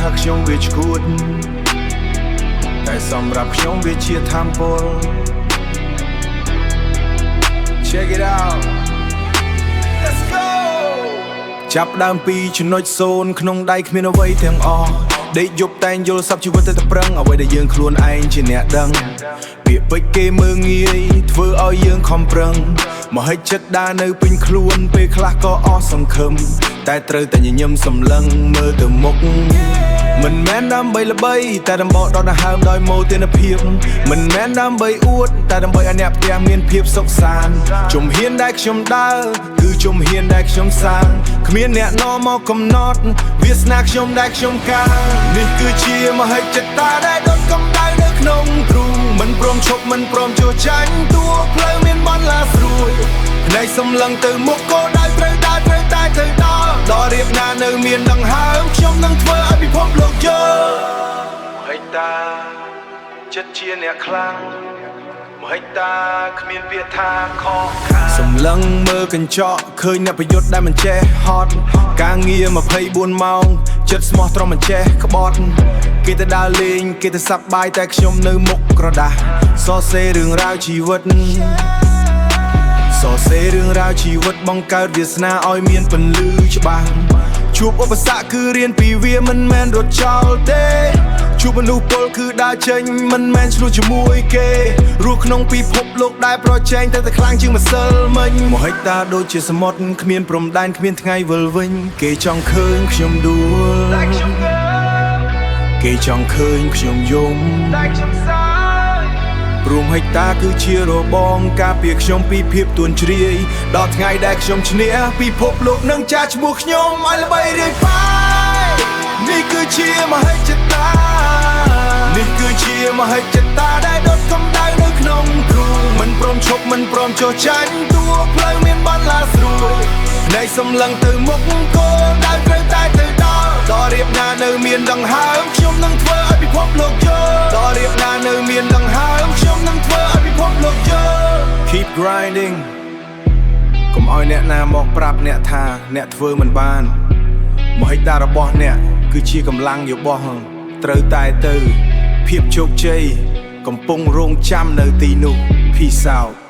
ថាខ្ញុំវាឈួតតែសម្រាប់ខ្ញុំវាជាធម៌ពល Check it out Let's go ចាប់ដើមពីចំណុច0ក្នុងដៃគ្មានអ្វីទាំងអស់ដេកយប់តែងយល់សពជីវិតតែប្រឹងអ្វីដែលយើងខ្លួនឯងជាអ្នកដឹងពាក្យពេចន៍គេមើងងាយធ្វើឲ្យយើងខំប្រឹងមហិច្ឆតានៅពេញខ្លួនពេលខ្លះក៏អស់សង្ឃឹមតែត្រូវតែញញឹមសម្លឹងមើលទៅមុខមិនមែនដើម្បីល្បីតែដើម្បីដកដង្ហើមដោយមោទនភាពមិនមែនដើម្បីអួតតែដើម្បីឲ្យអ្នកផ្ទះមានភាពសុខសាន្តជំហានដែលខ្ញុំដើរគឺជំហានដែលខ្ញុំសាងគ្មានអ្នកនាំមកកំណត់វាសនាខ្ញុំដែលខ្ញុំកាងនេះគឺជាមហិច្ឆតាដែលដុតកម្ដៅនៅក្នុងទ្រូងមិនព្រមឈប់មិនព្រមចោះចាញ់តួផ្លូវមានបន្លាស្រួយផ្នែកសំឡឹងទៅមុខក៏ដើរត្រូវតែដល់រៀបណានៅមានដង្ហើមខ្ញុំនឹងធ្វើឲ្យពិភពលោកយល់មហិច្ឆតាចិត្តជាអ្នកខ្លាំងមហិច្ឆតាគ្មានពាក្យថាខកខានសម្លឹងមើលកញ្ចក់ឃើញអ្នកប្រយុទ្ធដែលមិនចេះហត់ការងារ24ម៉ោងចិត្តស្មោះត្រង់មិនចេះក្បត់គេទៅដើរលេងគេទៅសប្បាយតែខ្ញុំនៅមុខក្រដាស់សរសេររឿងរ៉ាវជីវិតសរសេររឿងរ៉ាវជីវិតបង្កើតវាសនាឲ្យមានពន្លឺច្បាស់ជួបឧបសគ្គគឺរៀនពីវាមិនមែនរត់ចោលទេជួបមនុស្សពលគឺដើរចេញមិនមែនឆ្លោះជាមួយគេរស់ក្នុងពិភពលោកដែលប្រជែងតែខ្លាំងជាងម្សិលមិញមហិច្ឆតាដូចជាសមុទ្រគ្មានព្រំដែនគ្មានថ្ងៃវិលវិញគេចង់ឃើញខ្ញុំដួលគេចង់ឃើញខ្ញុំយំព្រមហិច្ឆតាគឺជារបងការពារខ្ញុំពីភាពទួនជ្រាយដល់ថ្ងៃដែលខ្ញុំឈ្នះពិភពលោកនឹងចាស់ឈ្មោះខ្ញុំឲ្យល្បីរាយប៉ាយនេះគឺជាមហិច្ឆតានេះគឺជាមហិច្ឆតាដែលដុតកម្ដៅនៅក្នុងទ្រូងមិនព្រមឈប់មិនព្រមចោះចាញ់តួផ្លូវមានបន្លាស្រួយផ្នែកសំឡឹងទៅមុខគោលដៅត្រូវតែទៅដល់រៀបណានៅមានដង្ហើមខ្ញុំនឹងធ្វើឲ្យពិភពលោកយល់ដល់រៀបណានៅមានដង្ហើមខ្ញុំនឹងធ្វើឲ្យពិភពលោកយល់ Keep grinding កុំឲ្យអ្នកណាមកប្រាប់អ្នកថាអ្នកធ្វើមិនបានមហិច្ឆតារបស់អ្នកគឺជាកម្លាំងយោបល់ត្រូវតែទៅភាពជោគជ័យកំពុងរងចាំនៅទីនោះ Peace out